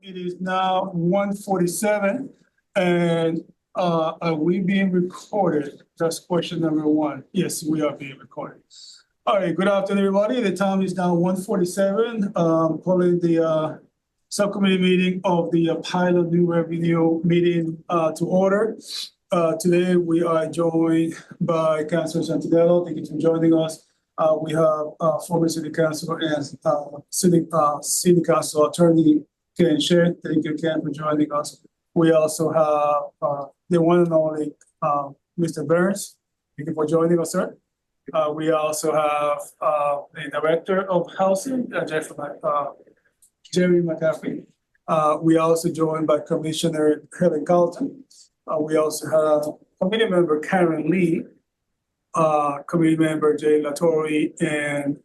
It is now 1:47, and are we being recorded? That's question number one. Yes, we are being recorded. All right, good afternoon, everybody. The time is now 1:47. Calling the subcommittee meeting of the pilot new revenue meeting to order. Today we are joined by Councilor Santiago. Thank you for joining us. We have former City Councilor and City Council Attorney Ken Shea. Thank you, Ken, for joining us. We also have the one and only Mr. Burns. Thank you for joining us, sir. We also have the Director of Housing, Jerry McCaffrey. We are also joined by Commissioner Helen Carlton. We also have Committee Member Karen Lee, Committee Member Jay Latorre, and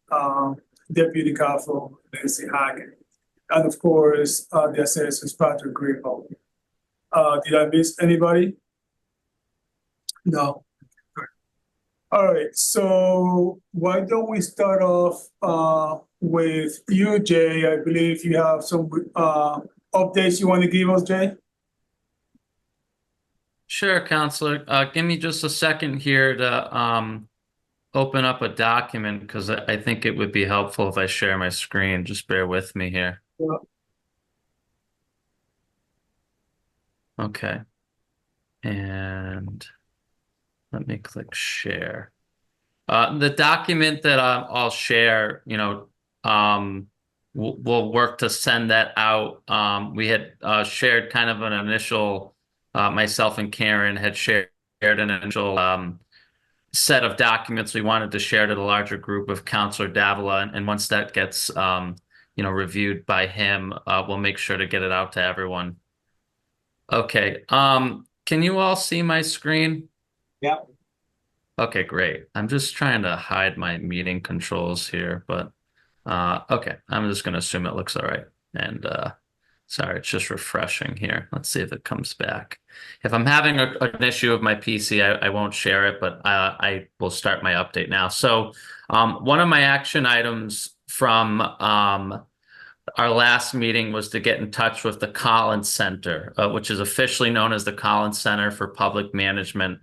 Deputy Council Nancy Hagen. And of course, the Assessors Patrick Greenwald. Did I miss anybody? No. All right, so why don't we start off with you, Jay? I believe you have some updates you want to give us, Jay? Sure, Counselor. Give me just a second here to open up a document because I think it would be helpful if I share my screen. Just bear with me here. Yeah. Okay. And let me click share. The document that I'll share, we'll work to send that out. We had shared kind of an initial, myself and Karen had shared an initial set of documents we wanted to share to the larger group of Counselor Davila. And once that gets, reviewed by him, we'll make sure to get it out to everyone. Okay. Can you all see my screen? Yeah. Okay, great. I'm just trying to hide my meeting controls here, but okay. I'm just going to assume it looks all right. And sorry, it's just refreshing here. Let's see if it comes back. If I'm having an issue with my PC, I won't share it, but I will start my update now. So one of my action items from our last meeting was to get in touch with the Collins Center, which is officially known as the Collins Center for Public Management.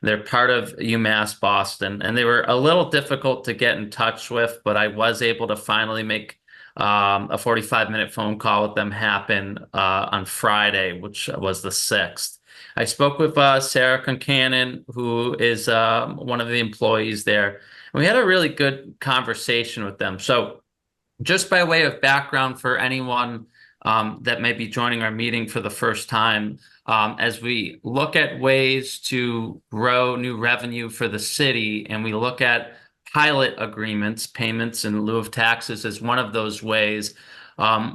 They're part of UMass Boston, and they were a little difficult to get in touch with, but I was able to finally make a 45-minute phone call with them happen on Friday, which was the 6th. I spoke with Sarah Concannon, who is one of the employees there, and we had a really good conversation with them. So just by way of background for anyone that may be joining our meeting for the first time, as we look at ways to grow new revenue for the city, and we look at pilot agreements, payments in lieu of taxes as one of those ways,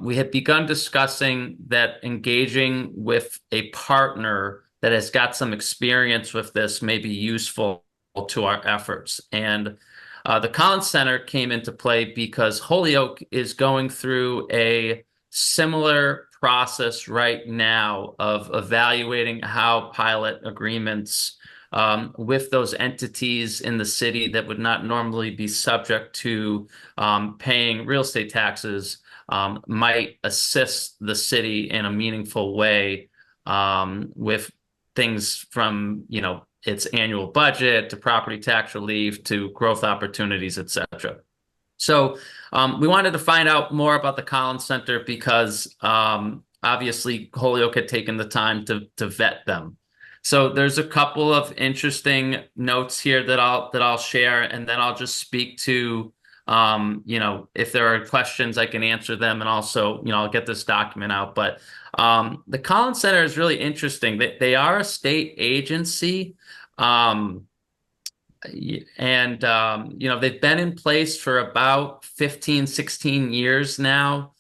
we had begun discussing that engaging with a partner that has got some experience with this may be useful to our efforts. And the Collins Center came into play because Holyoke is going through a similar process right now of evaluating how pilot agreements with those entities in the city that would not normally be subject to paying real estate taxes might assist the city in a meaningful way with things from, its annual budget to property tax relief to growth opportunities, et cetera. So we wanted to find out more about the Collins Center because obviously Holyoke had taken the time to vet them. So there's a couple of interesting notes here that I'll share, and then I'll just speak to if there are questions, I can answer them, and also I'll get this document out. But the Collins Center is really interesting. They are a state agency. And they've been in place for about 15, 16 years now.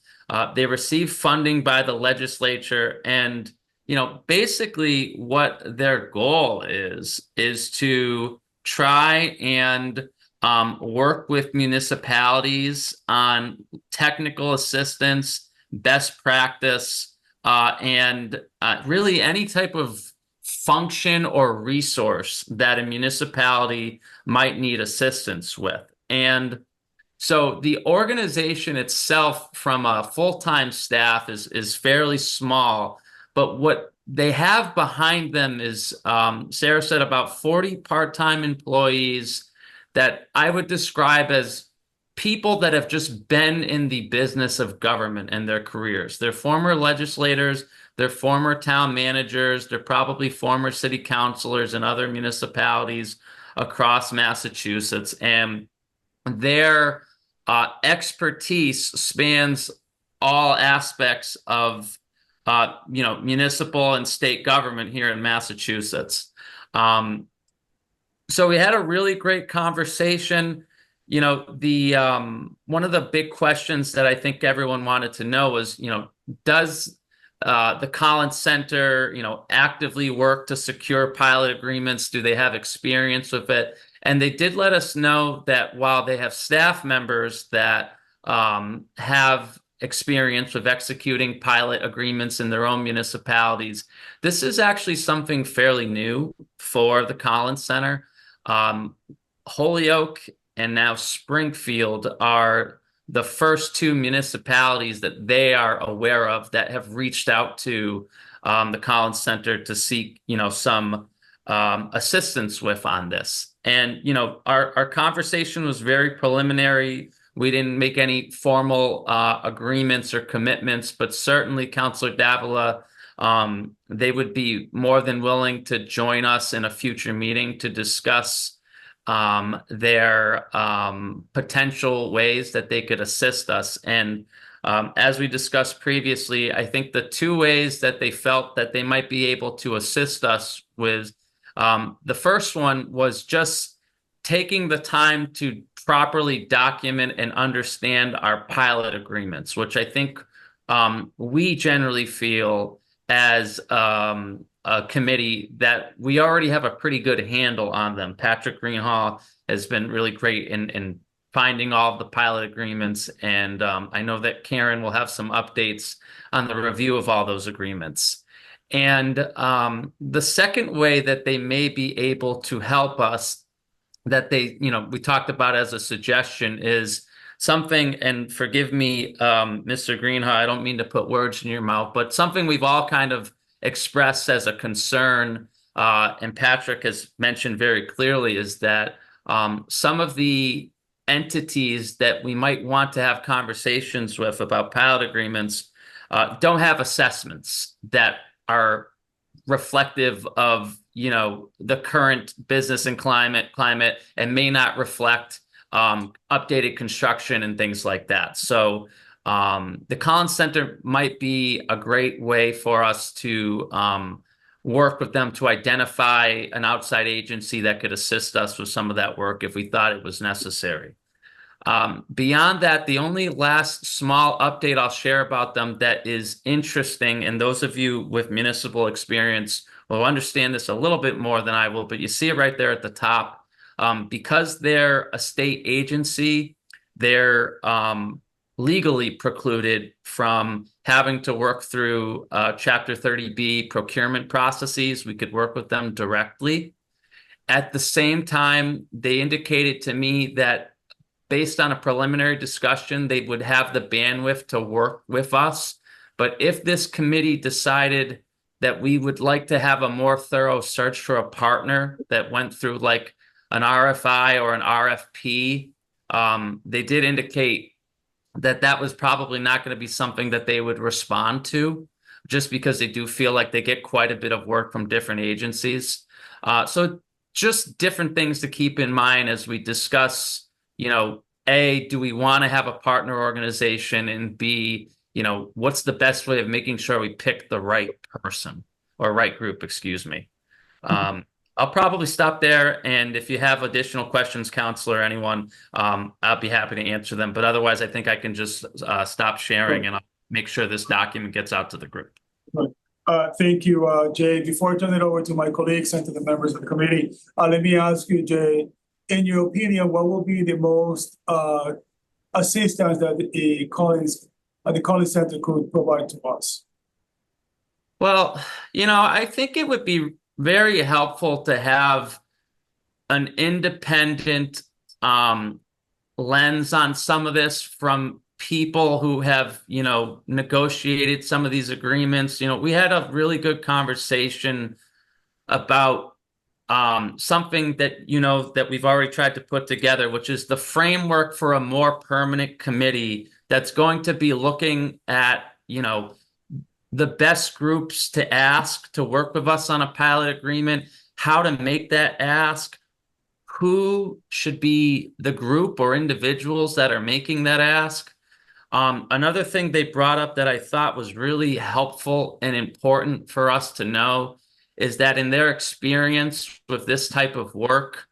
They receive funding by the legislature, and basically what their goal is to try and work with municipalities on technical assistance, best practice, and really any type of function or resource that a municipality might need assistance with. And So the organization itself, from a full-time staff, is fairly small, but what they have behind them is, Sarah said, about 40 part-time employees that I would describe as people that have just been in the business of government in their careers. They're former legislators, they're former town managers, they're probably former city councilors in other municipalities across Massachusetts, and their expertise spans all aspects of municipal and state government here in Massachusetts. Um, so we had a really great conversation. The one of the big questions that I think everyone wanted to know was, does the Collins Center, actively work to secure pilot agreements? Do they have experience with it? And they did let us know that while they have staff members that have experience with executing pilot agreements in their own municipalities, this is actually something fairly new for the Collins Center. Um, Holyoke and now Springfield are the first two municipalities that they are aware of that have reached out to the Collins Center to seek, some assistance with on this. And, our conversation was very preliminary. We didn't make any formal agreements or commitments, but certainly Councilor Davila, they would be more than willing to join us in a future meeting to discuss their potential ways that they could assist us. And as we discussed previously, I think the two ways that they felt that they might be able to assist us with, the first one was just taking the time to properly document and understand our pilot agreements, which I think we generally feel as a committee that we already have a pretty good handle on them. Patrick Greenhall has been really great in finding all of the pilot agreements, and I know that Karen will have some updates on the review of all those agreements. And the second way that they may be able to help us, that we talked about as a suggestion, is something, and forgive me, Mr. Greenhaw, I don't mean to put words in your mouth, but something we've all kind of expressed as a concern, and Patrick has mentioned very clearly, is that some of the entities that we might want to have conversations with about pilot agreements don't have assessments that are reflective of the current business and climate and may not reflect updated construction and things like that. So the Collins Center might be a great way for us to work with them to identify an outside agency that could assist us with some of that work if we thought it was necessary. Beyond that, the only last small update I'll share about them that is interesting, and those of you with municipal experience will understand this a little bit more than I will, but you see it right there at the top. Because they're a state agency, they're legally precluded from having to work through Chapter 30B procurement processes. We could work with them directly. At the same time, they indicated to me that based on a preliminary discussion, they would have the bandwidth to work with us. But if this committee decided that we would like to have a more thorough search for a partner that went through like an RFI or an RFP, they did indicate that that was probably not going to be something that they would respond to, just because they do feel like they get quite a bit of work from different agencies. So just different things to keep in mind as we discuss, A, do we want to have a partner organization? And B, what's the best way of making sure we pick the right person or right group, excuse me. I'll probably stop there. And if you have additional questions, Counselor, anyone, I'll be happy to answer them. But otherwise, I think I can just stop sharing and I'll make sure this document gets out to the group. Thank you, Jay. Before I turn it over to my colleagues and to the members of the committee, let me ask you, Jay, in your opinion, what will be the most assistance that the Collins Center could provide to us? Well, I think it would be very helpful to have an independent lens on some of this from people who have, negotiated some of these agreements. We had a really good conversation about something that that we've already tried to put together, which is the framework for a more permanent committee that's going to be looking at the best groups to ask to work with us on a pilot agreement, how to make that ask, who should be the group or individuals that are making that ask. Another thing they brought up that I thought was really helpful and important for us to know is that in their experience with this type of work,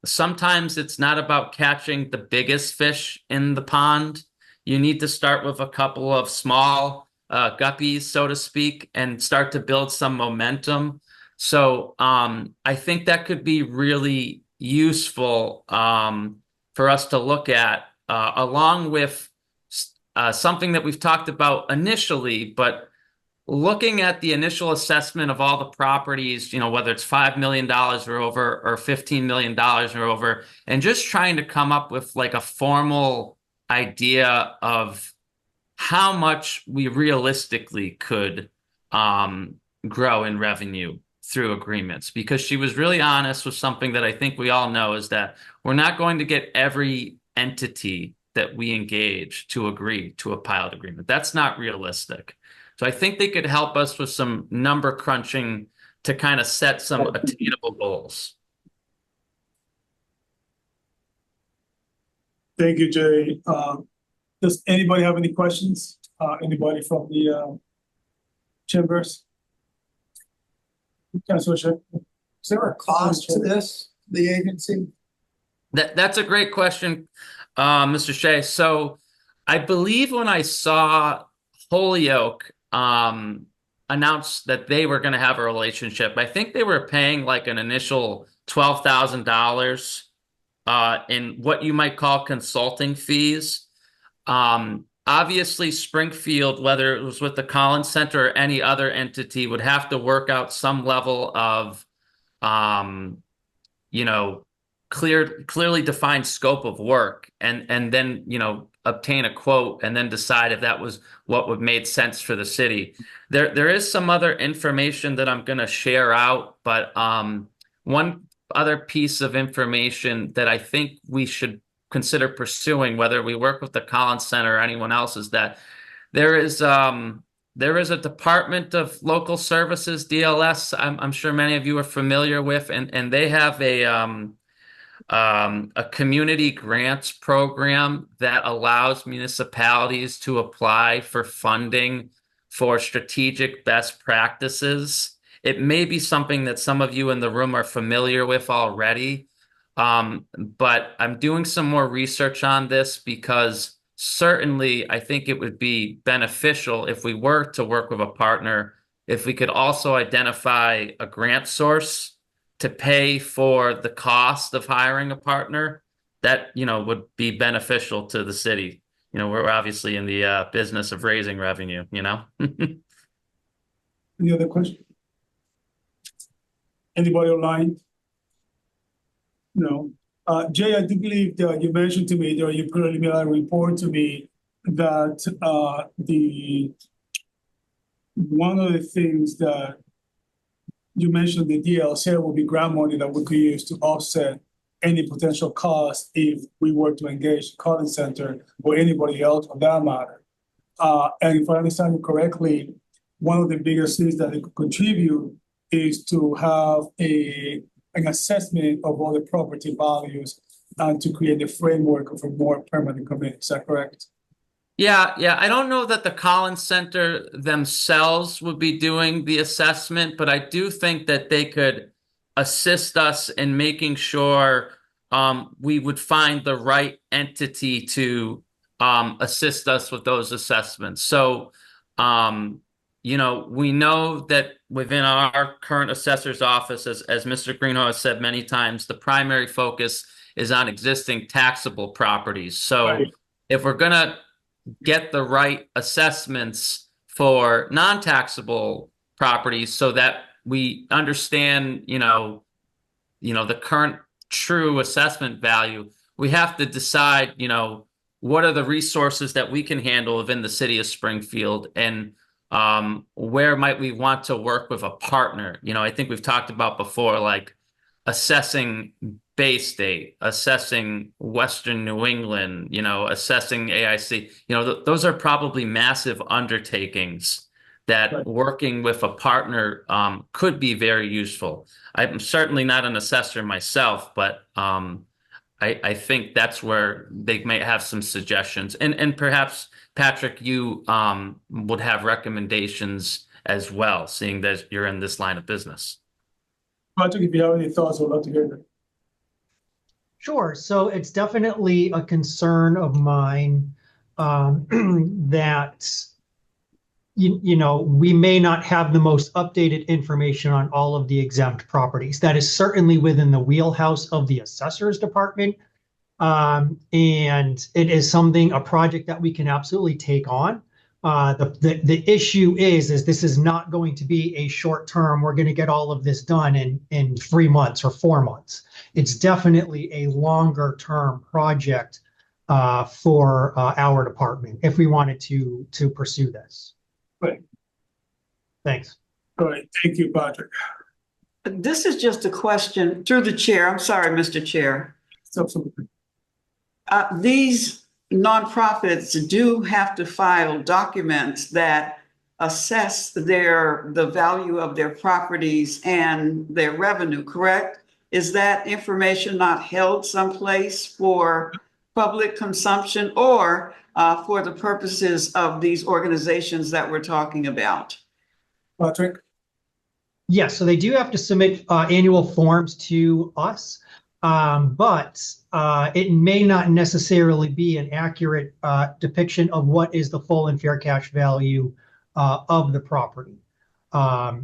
sometimes it's not about catching the biggest fish in the pond. You need to start with a couple of small guppies, so to speak, and start to build some momentum. So I think that could be really useful for us to look at, along with something that we've talked about initially, but looking at the initial assessment of all the properties, whether it's $5 million or over or $15 million or over, and just trying to come up with like a formal idea of how much we realistically could grow in revenue through agreements. Because she was really honest with something that I think we all know is that we're not going to get every entity that we engage to agree to a pilot agreement. That's not realistic. So I think they could help us with some number crunching to kind of set some attainable goals. Thank you, Jay. Does anybody have any questions? Anybody from the chambers? Councilor Shea? Is there a cost to this, the agency? That's a great question, Mr. Shea. So I believe when I saw Holyoke announce that they were going to have a relationship, I think they were paying like an initial $12,000 in what you might call consulting fees. Obviously, Springfield, whether it was with the Collins Center or any other entity, would have to work out some level of, clearly defined scope of work, and then obtain a quote and then decide if that was what would made sense for the city. There is some other information that I'm going to share out, but one other piece of information that I think we should consider pursuing, whether we work with the Collins Center or anyone else, is that there is a Department of Local Services, DLS, I'm sure many of you are familiar with, and they have a community grants program that allows municipalities to apply for funding for strategic best practices. It may be something that some of you in the room are familiar with already, but I'm doing some more research on this because certainly I think it would be beneficial if we were to work with a partner, if we could also identify a grant source to pay for the cost of hiring a partner. That would be beneficial to the city. We're obviously in the business of raising revenue. Any other question? Anybody online? No. Jay, I do believe that you mentioned to me, or you preliminary report to me, that one of the things that you mentioned, the DLC will be grant money that we could use to offset any potential cost if we were to engage the Collins Center or anybody else on that matter. And if I understand you correctly, one of the biggest things that it could contribute is to have an assessment of all the property values and to create a framework of a more permanent committee. Is that correct? Yeah. I don't know that the Collins Center themselves would be doing the assessment, but I do think that they could assist us in making sure we would find the right entity to assist us with those assessments. So, we know that within our current assessor's office, as Mr. Greenhow has said many times, the primary focus is on existing taxable properties. So Right. If we're going to get the right assessments for non-taxable properties so that we understand, the current true assessment value, we have to decide, what are the resources that we can handle within the city of Springfield, and where might we want to work with a partner? I think we've talked about before, like assessing Bay State, assessing Western New England, assessing AIC. Those are probably massive undertakings that Right. working with a partner could be very useful. I'm certainly not an assessor myself, but I think that's where they may have some suggestions. And perhaps, Patrick, you would have recommendations as well, seeing that you're in this line of business. Patrick, if you have any thoughts, I'd love to hear them. Sure. So it's definitely a concern of mine that we may not have the most updated information on all of the exempt properties. That is certainly within the wheelhouse of the assessor's department. And it is a project that we can absolutely take on. The issue is this is not going to be a short term, we're going to get all of this done in 3 months or 4 months. It's definitely a longer term project for our department if we wanted to pursue this. Right. Thanks. All right, thank you, Patrick. This is just a question through the chair. I'm sorry, Mr. Chair. Absolutely. These nonprofits do have to file documents that assess the value of their properties and their revenue, correct? Is that information not held someplace for public consumption or for the purposes of these organizations that we're talking about? Patrick? Yes, so they do have to submit annual forms to us, but it may not necessarily be an accurate depiction of what is the full and fair cash value of the property.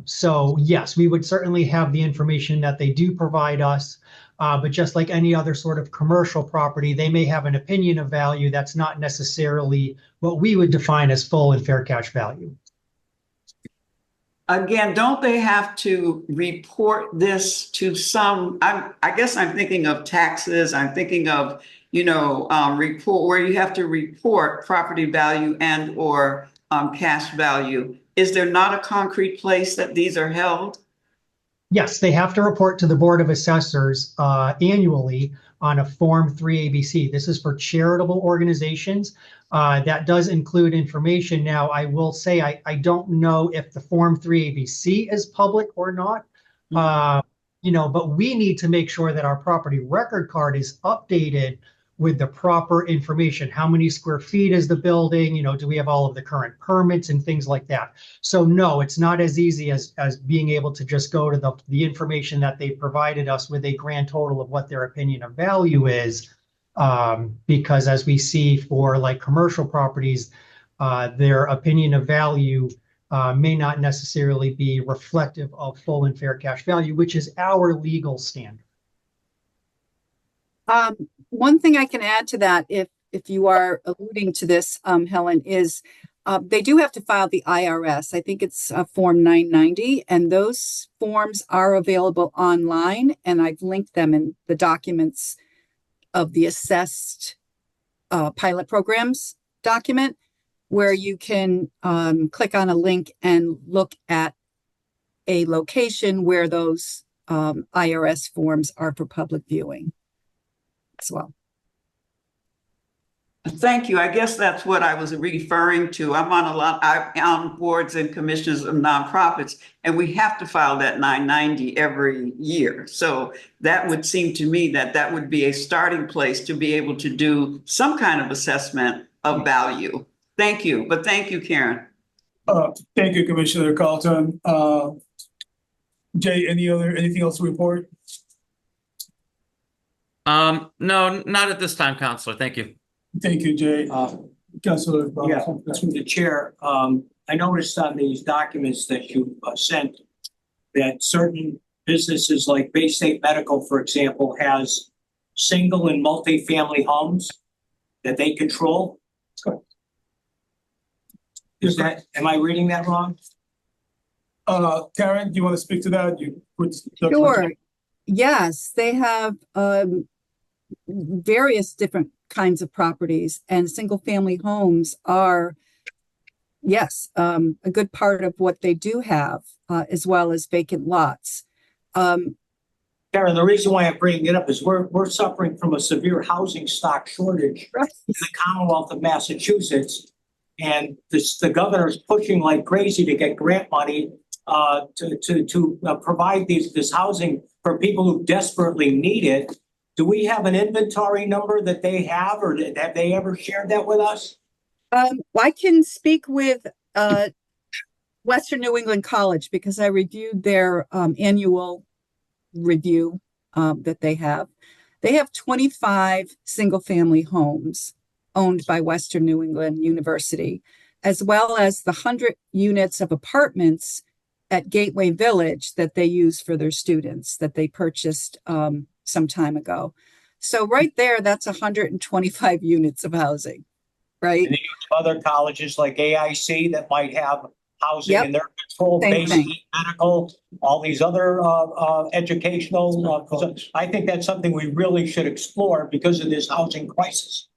So yes, we would certainly have the information that they do provide us, but just like any other sort of commercial property, they may have an opinion of value that's not necessarily what we would define as full and fair cash value. Again, don't they have to report this to I guess I'm thinking of taxes. I'm thinking of, report where you have to report property value and or cash value. Is there not a concrete place that these are held? Yes, they have to report to the Board of Assessors annually on a Form 3ABC. This is for charitable organizations. That does include information. Now, I will say I don't know if the Form 3ABC is public or not, but we need to make sure that our property record card is updated with the proper information. How many square feet is the building? Do we have all of the current permits and things like that? So no, it's not as easy as being able to just go to the information that they provided us with a grand total of what their opinion of value is. Because as we see for like commercial properties, their opinion of value may not necessarily be reflective of full and fair cash value, which is our legal standard. One thing I can add to that, if you are alluding to this, Helen, is they do have to file the IRS. I think it's Form 990, and those forms are available online, and I've linked them in the documents of the assessed pilot programs document, where you can click on a link and look at a location where those IRS forms are for public viewing as well. Thank you. I guess that's what I was referring to. I'm on boards and commissions of nonprofits, and we have to file that 990 every year. So that would seem to me that would be a starting place to be able to do some kind of assessment of value. Thank you. But thank you, Karen. Thank you, Commissioner Carlton. Jay, anything else to report? No, not at this time, Counselor. Thank you. Thank you, Jay. Councilor. Yeah, through the chair. I noticed on these documents that you sent that certain businesses like Bay State Medical, for example, has single and multi-family homes that they control. Am I reading that wrong? Karen, do you want to speak to that? Sure. Yes, they have various different kinds of properties, and single family homes are, yes, a good part of what they do have, as well as vacant lots. Karen, the reason why I'm bringing it up is we're suffering from a severe housing stock shortage Right. in the Commonwealth of Massachusetts. And the governor's pushing like crazy to get grant money to provide this housing for people who desperately need it. Do we have an inventory number that they have, or have they ever shared that with us? I can speak with Western New England College because I reviewed their annual review that they have. They have 25 single-family homes owned by Western New England University, as well as the 100 units of apartments at Gateway Village that they use for their students that they purchased some time ago. So right there, that's 125 units of housing, right? And then you have other colleges like AIC that might have housing Yep. in their control, Same basic, thing. medical, all these other educational. I think that's something we really should explore because of this housing crisis.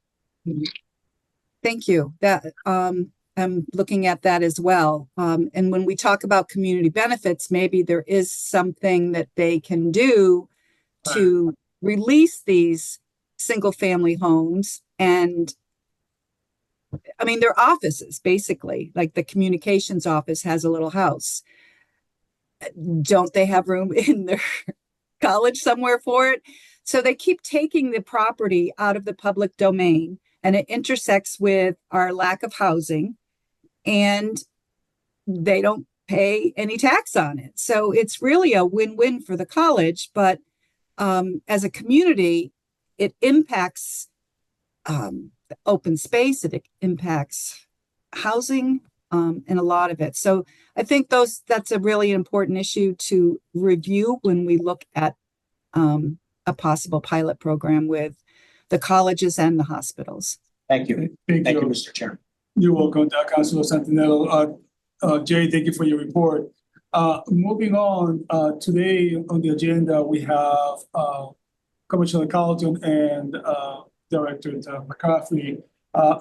Thank you. That I'm looking at that as well. And when we talk about community benefits, maybe there is something that they can do to release these single family homes. And I mean, they're offices, basically, like the communications office has a little house. Don't they have room in their college somewhere for it? So they keep taking the property out of the public domain, and it intersects with our lack of housing, and they don't pay any tax on it. So it's really a win-win for the college, but as a community, it impacts the open space, it impacts housing, and a lot of it. So I think that's a really important issue to review when we look at a possible pilot program with the colleges and the hospitals. Thank you. Thank Thank you, you. Mr. Chairman. You're welcome, Councilor Santinello. Jay, thank you for your report. Moving on, today on the agenda, we have Commissioner Carlton and Director McCaffrey.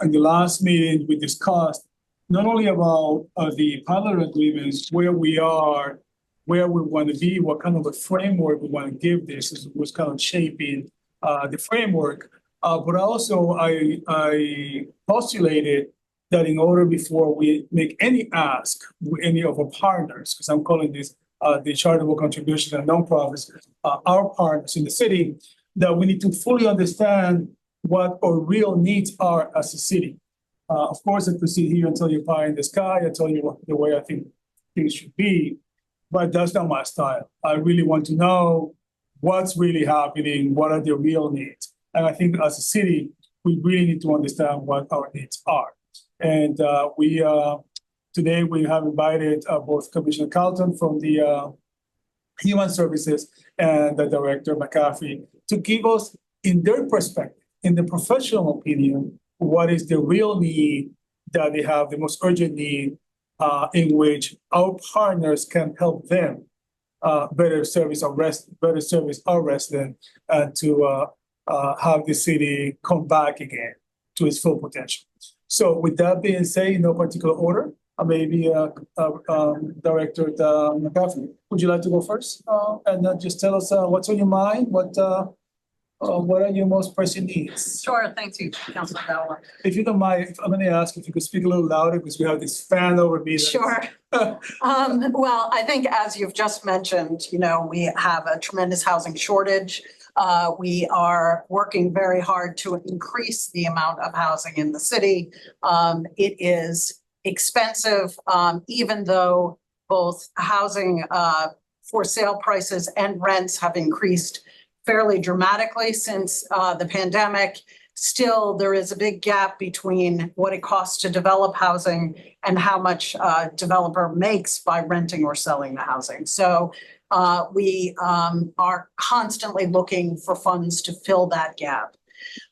In the last meeting, we discussed not only about the pilot agreements, where we are, where we want to be, what kind of a framework we want to give this, is was kind of shaping the framework. But also I postulated that in order before we make any ask with any of our partners, because I'm calling this the charitable contribution and nonprofits, our partners in the city, that we need to fully understand what our real needs are as a city. Of course, I could sit here and tell you pie in the sky, I tell you the way I think things should be, but that's not my style. I really want to know what's really happening, what are the real needs. And I think as a city, we really need to understand what our needs are. And today we have invited both Commissioner Carlton from the Human Services and the Director McCaffrey to give us, in their perspective, in the professional opinion, what is the real need that they have, the most urgent need, in which our partners can help them better service our residents, and to have the city come back again to its full potential. So with that being said, in no particular order, maybe Director McCaffrey, would you like to go first? And just tell us what's on your mind, what are your most pressing needs? Sure, thank you, Councilor Bauer. If you don't mind, I'm going to ask if you could speak a little louder because we have this fan over me. Sure. Well, I think as you've just mentioned, we have a tremendous housing shortage. We are working very hard to increase the amount of housing in the city. It is expensive, even though both housing for sale prices and rents have increased fairly dramatically since the pandemic. Still, there is a big gap between what it costs to develop housing and how much a developer makes by renting or selling the housing. So we are constantly looking for funds to fill that gap.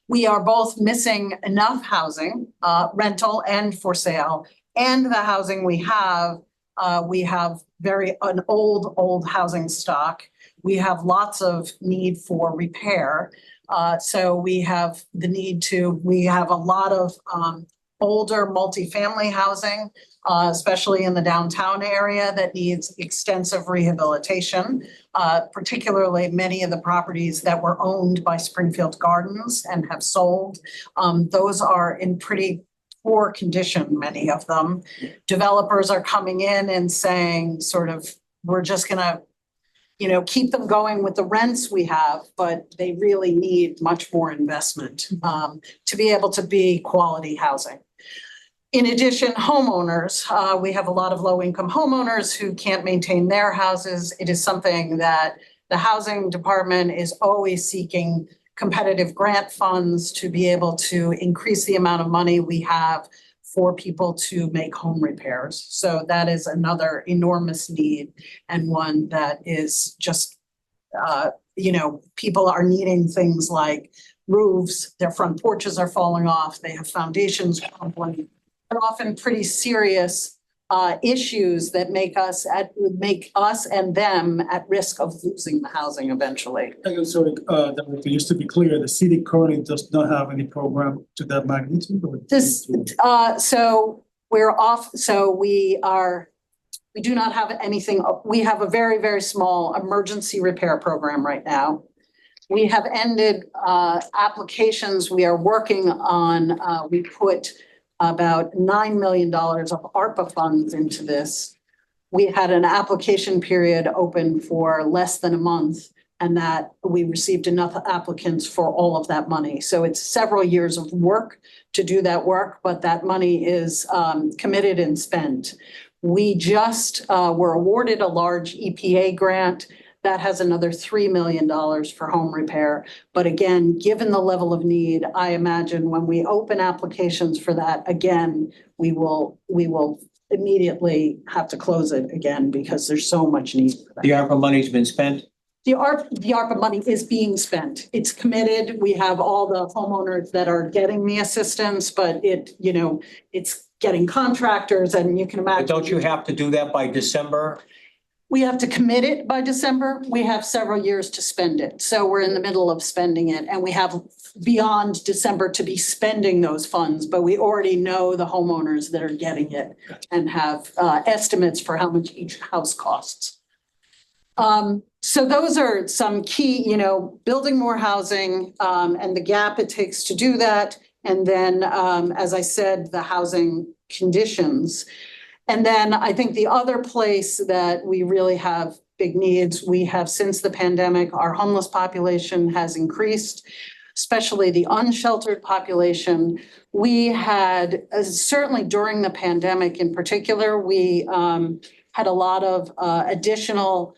We are both missing enough housing, rental and for sale, and the housing we have an old housing stock. We have lots of need for repair. So we have the need to, we have a lot of older multifamily housing, especially in the downtown area that needs extensive rehabilitation. Particularly many of the properties that were owned by Springfield Gardens and have sold. Those are in pretty poor condition, many of them. Developers are coming in and saying sort of, we're just gonna, keep them going with the rents we have, but they really need much more investment to be able to be quality housing. In addition, homeowners, we have a lot of low-income homeowners who can't maintain their houses. It is something that the housing department is always seeking competitive grant funds to be able to increase the amount of money we have for people to make home repairs. So that is another enormous need and one that is just, people are needing things like roofs, their front porches are falling off, they have foundations crumbling. They're often pretty serious issues that make us and them at risk of losing the housing eventually. So, just to be clear, the city currently does not have any program to that magnitude? So we're off, so we do not have anything. We have a very, very small emergency repair program right now. We have ended applications we are working on. We put about $9 million of ARPA funds into this. We had an application period open for less than a month, and that we received enough applicants for all of that money. So it's several years of work to do that work, but that money is committed and spent. We just were awarded a large EPA grant that has another $3 million for home repair. But again, given the level of need, I imagine when we open applications for that again, we will immediately have to close it again because there's so much need for that. The ARPA money's been spent? The ARPA money is being spent. It's committed. We have all the homeowners that are getting the assistance, but it's getting contractors, and you can imagine. But don't you have to do that by December? We have to commit it by December. We have several years to spend it. So we're in the middle of spending it, and we have beyond December to be spending those funds, but we already know the homeowners that are getting it and have estimates for how much each house costs. So those are some key, building more housing and the gap it takes to do that. And then, as I said, the housing conditions. And then I think the other place that we really have big needs, we have since the pandemic, our homeless population has increased, especially the unsheltered population. We had, certainly during the pandemic in particular, we had a lot of additional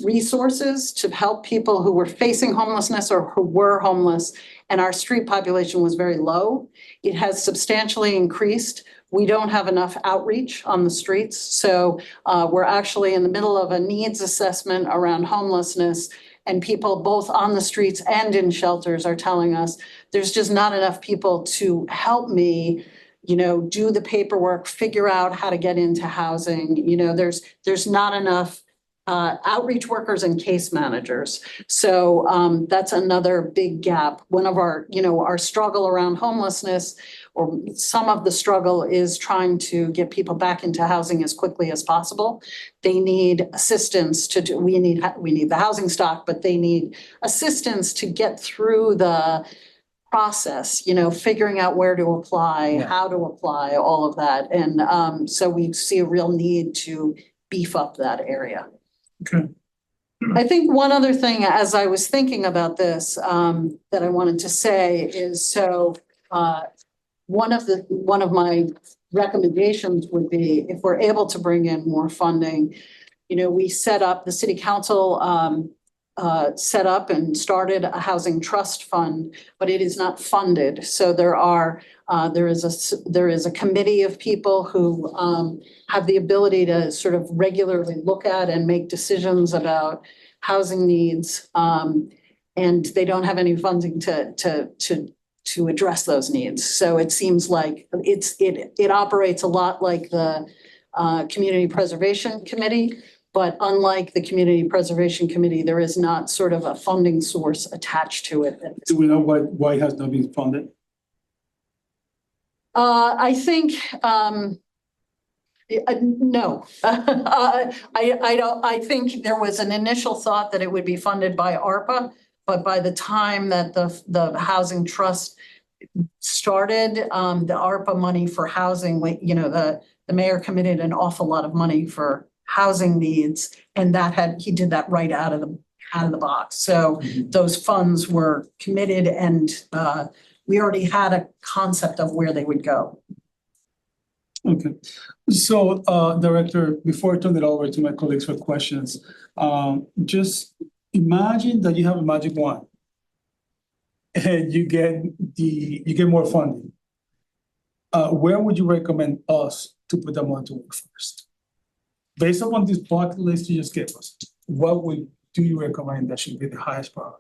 resources to help people who were facing homelessness or who were homeless, and our street population was very low. It has substantially increased. We don't have enough outreach on the streets, so we're actually in the middle of a needs assessment around homelessness, and people both on the streets and in shelters are telling us there's just not enough people to help me do the paperwork, figure out how to get into housing. There's not enough outreach workers and case managers. So that's another big gap. One of our struggle around homelessness, or some of the struggle, is trying to get people back into housing as quickly as possible. They need assistance to do, we need the housing stock, but they need assistance to get through the process, figuring out where to apply, how to apply, all of that. And so we see a real need to beef up that area. Okay. I think one other thing, as I was thinking about this, that I wanted to say is, so one of my recommendations would be, if we're able to bring in more funding, we set up, the city council set up and started a housing trust fund, but it is not funded. So there is a committee of people who have the ability to sort of regularly look at and make decisions about housing needs, and they don't have any funding to address those needs. So it seems like it operates a lot like the Community Preservation Committee. But unlike the Community Preservation Committee, there is not sort of a funding source attached to it. Do we know why it has not been funded? I think, no. I don't, I think there was an initial thought that it would be funded by ARPA, but by the time that the Housing Trust started, the ARPA money for housing, the mayor committed an awful lot of money for housing needs, and he did that right out of the box. So those funds were committed, and we already had a concept of where they would go. Okay, so Director, before I turn it over to my colleagues for questions, just imagine that you have a magic wand and you get more funding. Where would you recommend us to put that money to work first? Based upon this bucket list you just gave us, what do you recommend that should be the highest priority?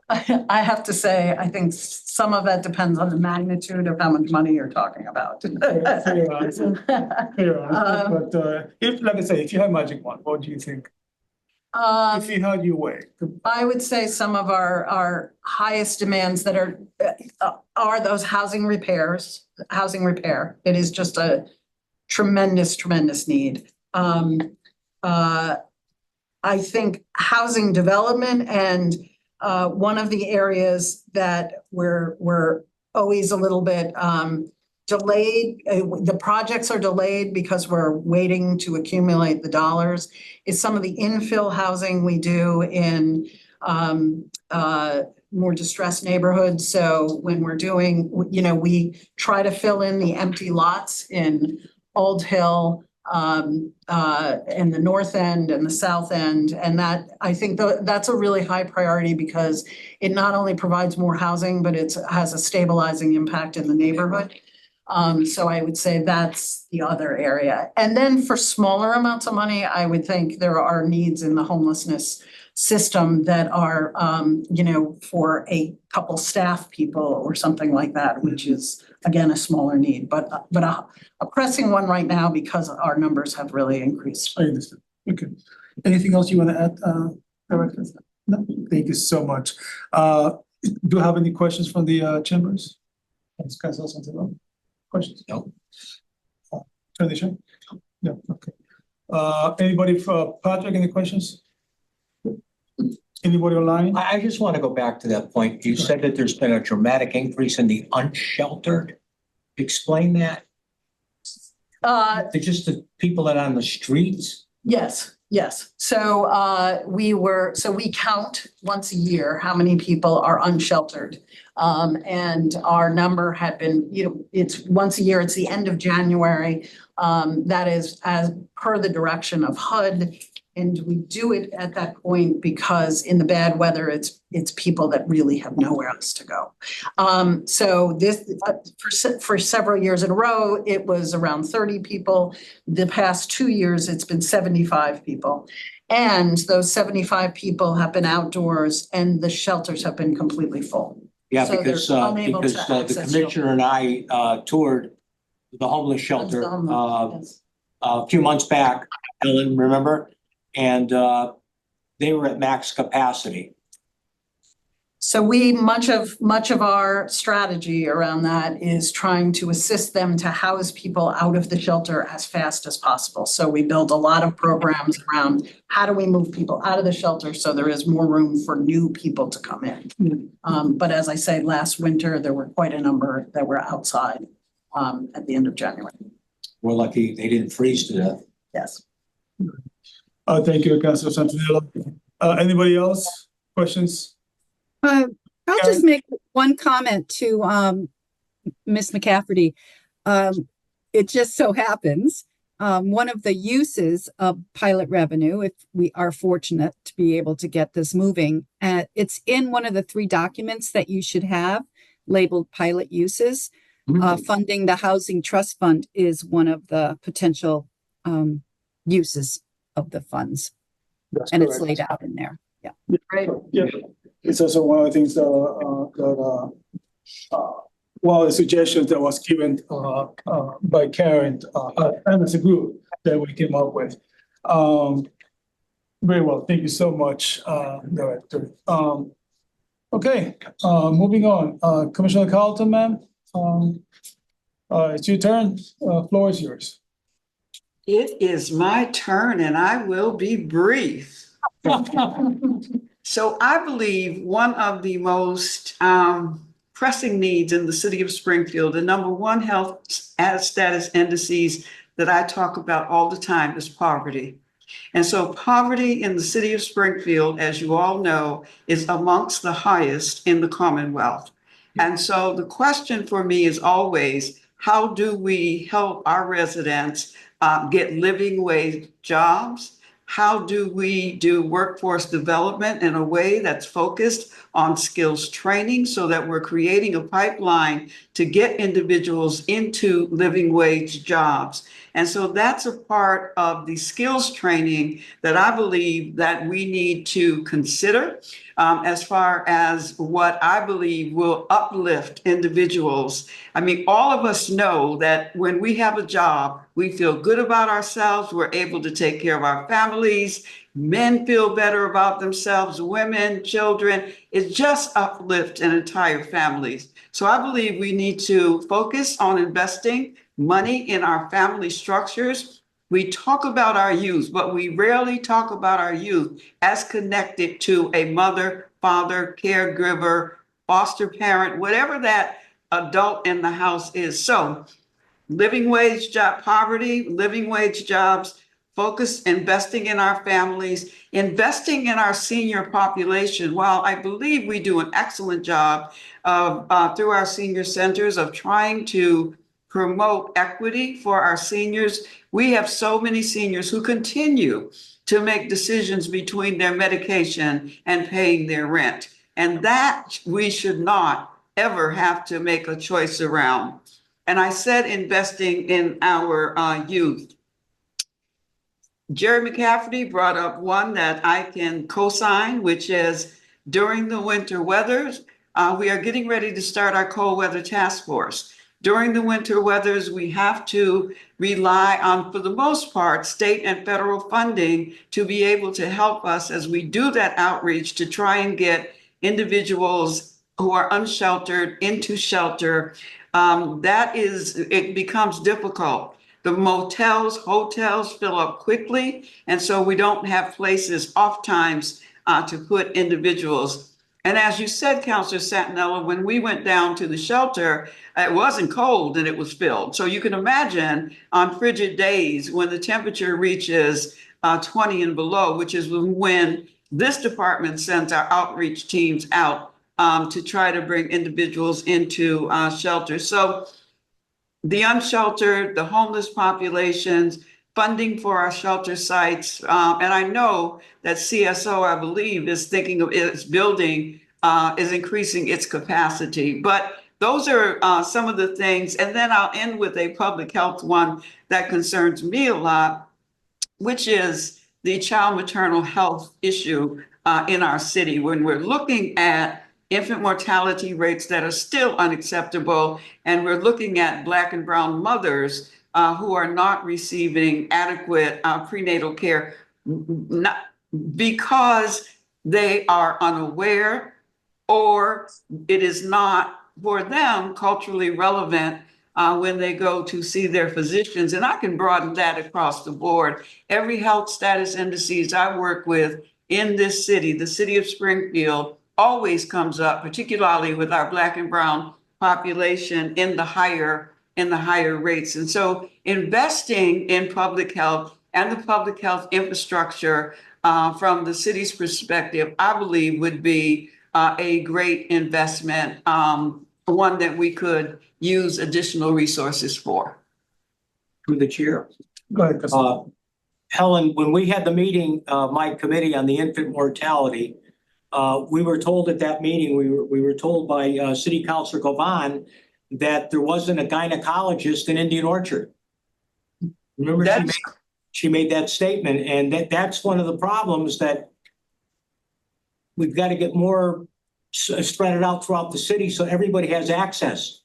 I have to say, I think some of that depends on the magnitude of how much money you're talking about. Fair answer. But if, like I say, if you have magic wand, what do you think? If you had your way. I would say some of our highest demands that are those housing repair. It is just a tremendous need. I think housing development, and one of the areas that we're always a little bit delayed, the projects are delayed because we're waiting to accumulate the dollars, is some of the infill housing we do in more distressed neighborhoods. So when we're doing, we try to fill in the empty lots in Old Hill, and the north end and the south end. And that, I think that's a really high priority because it not only provides more housing, but it has a stabilizing impact in the neighborhood. So I would say that's the other area. And then for smaller amounts of money, I would think there are needs in the homelessness system that are, for a couple staff people or something like that, which is, again, a smaller need, but a pressing one right now because our numbers have really increased. I understand. Okay. Anything else you want to add, Director? No, thank you so much. Do you have any questions from the chambers? Council Santiago? Questions? No. Tradition? No, okay. Anybody for Patrick, any questions? Anybody online? I just want to go back to that point. You said that there's been a dramatic increase in the unsheltered. Explain that. They're just the people that are on the streets? Yes. So we count once a year how many people are unsheltered. And our number had been, it's once a year, it's the end of January. That is as per the direction of HUD. And we do it at that point because in the bad weather, it's people that really have nowhere else to go. So this for several years in a row, it was around 30 people. The past 2 years, it's been 75 people. And those 75 people have been outdoors and the shelters have been completely full. Yeah, So because they're unable to the access commissioner and I toured the homeless shelter Yes. a few months back, Ellen, remember? And they were at max capacity. So much of our strategy around that is trying to assist them to house people out of the shelter as fast as possible. So we build a lot of programs around how do we move people out of the shelter so there is more room for new people to come in. But as I say, last winter, there were quite a number that were outside at the end of January. We're lucky they didn't freeze to death. Yes. Thank you, Councilor Santinello. Anybody else? Questions? I'll just make one comment to Ms. McCafferty. It just so happens one of the uses of pilot revenue, if we are fortunate to be able to get this moving, it's in one of the 3 documents that you should have labeled pilot uses. Funding the Housing Trust Fund is one of the potential uses of the funds. That's and correct. It's laid out in there. Yeah. Great. Yeah, it's also one of the things that one of the suggestions that was given by Karen and as a group that we came up with. Very well, thank you so much, Director. Okay, moving on, Commissioner Carlton, ma'am, it's your turn, floor is yours. It is my turn and I will be brief. So I believe one of the most pressing needs in the city of Springfield, the number one health status indices that I talk about all the time is poverty. And so poverty in the city of Springfield, as you all know, is amongst the highest in the Commonwealth. And so the question for me is always, how do we help our residents get living wage jobs? How do we do workforce development in a way that's focused on skills training so that we're creating a pipeline to get individuals into living wage jobs? And so that's a part of the skills training that I believe that we need to consider as far as what I believe will uplift individuals. I mean, all of us know that when we have a job, we feel good about ourselves. We're able to take care of our families. Men feel better about themselves, women, children. It just uplifts an entire families. So I believe we need to focus on investing money in our family structures. We talk about our youth, but we rarely talk about our youth as connected to a mother, father, caregiver, foster parent, whatever that adult in the house is. So living wage job poverty, living wage jobs, focus investing in our families, investing in our senior population. While I believe we do an excellent job of through our senior centers of trying to promote equity for our seniors, we have so many seniors who continue to make decisions between their medication and paying their rent. And that we should not ever have to make a choice around. And I said investing in our youth. Jerry McCafferty brought up one that I can co-sign, which is during the winter weathers, we are getting ready to start our cold weather task force. During the winter weathers, we have to rely on, for the most part, state and federal funding to be able to help us as we do that outreach to try and get individuals who are unsheltered into shelter. It becomes difficult. The motels, hotels fill up quickly, and so we don't have places oftentimes to put individuals. And as you said, Councilor Santinella, when we went down to the shelter, it wasn't cold and it was filled. So you can imagine on frigid days when the temperature reaches 20 and below, which is when this department sends our outreach teams out to try to bring individuals into shelter. So the unsheltered, the homeless populations, funding for our shelter sites. And I know that CSO, I believe, is thinking of its building, is increasing its capacity. But those are some of the things. And then I'll end with a public health one that concerns me a lot, which is the child maternal health issue in our city. When we're looking at infant mortality rates that are still unacceptable, and we're looking at Black and brown mothers who are not receiving adequate prenatal care, not because they are unaware or it is not for them culturally relevant when they go to see their physicians. And I can broaden that across the board. Every health status indices I work with in this city, the city of Springfield, always comes up, particularly with our Black and brown population in the higher rates. And so investing in public health and the public health infrastructure from the city's perspective, I believe would be a great investment, one that we could use additional resources for. Through the chair. Go ahead, Councilor. Helen, when we had the meeting, my committee on the infant mortality, we were told at that meeting, we were told by City Councilor Govan that there wasn't a gynecologist in Indian Orchard. Remember, she made that statement, and that's one of the problems that we've got to get more spread it out throughout the city so everybody has access.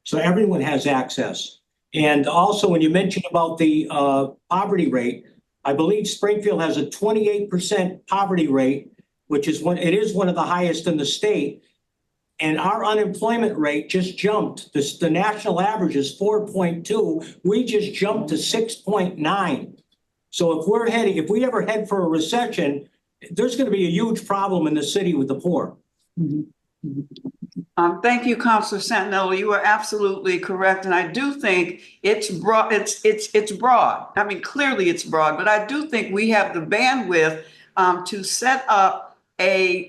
So everyone has access. And also, when you mentioned about the poverty rate, I believe Springfield has a 28% poverty rate, which is it is one of the highest in the state. And our unemployment rate just jumped. The national average is 4.2. We just jumped to 6.9. So if we ever head for a recession, there's going to be a huge problem in the city with the poor. Thank you, Councilor Santinello. You are absolutely correct. And I do think it's broad. It's broad. I mean, clearly it's broad, but I do think we have the bandwidth to set up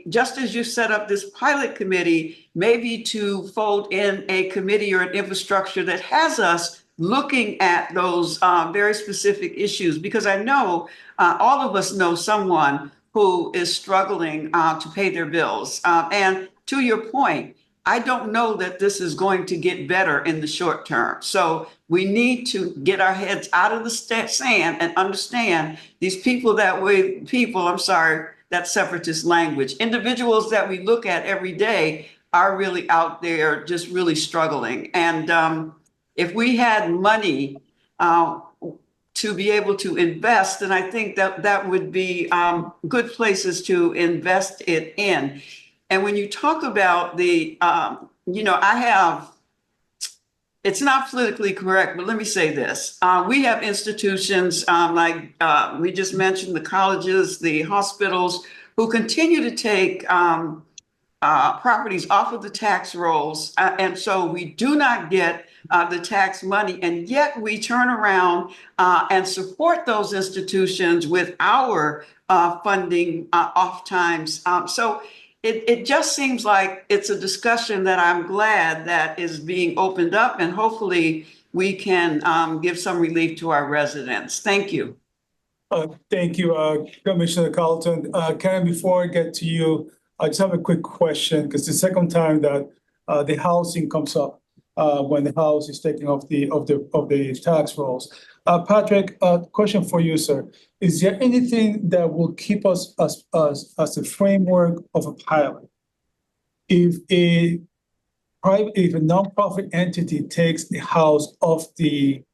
just as you set up this pilot committee, maybe to fold in a committee or an infrastructure that has us looking at those very specific issues, because I know all of us know someone who is struggling to pay their bills. And to your point, I don't know that this is going to get better in the short term. So we need to get our heads out of the sand and understand these people that separatist language. Individuals that we look at every day are really out there just really struggling. And if we had money to be able to invest, then I think that would be good places to invest it in. And when you talk about it's not politically correct, but let me say this. We have institutions like we just mentioned, the colleges, the hospitals, who continue to take properties off of the tax rolls. And so we do not get the tax money. And yet we turn around and support those institutions with our funding oftentimes. So it just seems like it's a discussion that I'm glad that is being opened up, and hopefully we can give some relief to our residents. Thank you. Thank you, Commissioner Carlton. Karen, before I get to you, I just have a quick question, because the second time that the housing comes up when the house is taking off the tax rolls. Patrick, question for you, sir. Is there anything that will keep us as a framework of a pilot? If a nonprofit entity takes the house off the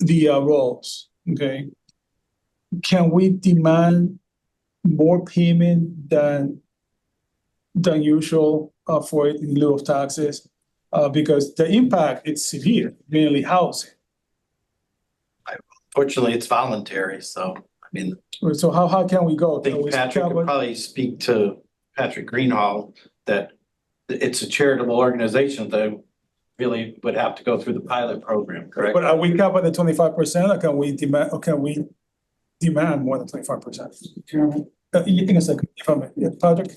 rolls, okay, can we demand more payment than usual for it in lieu of taxes? Because the impact is severe, mainly housing. Fortunately, it's voluntary, so I mean. So how can we go? I think Patrick could probably speak to Patrick Greenhall that it's a charitable organization that really would have to go through the pilot program, correct? But are we capped at the 25%, or can we demand more than 25%? In a second, if I may. Yeah, Patrick?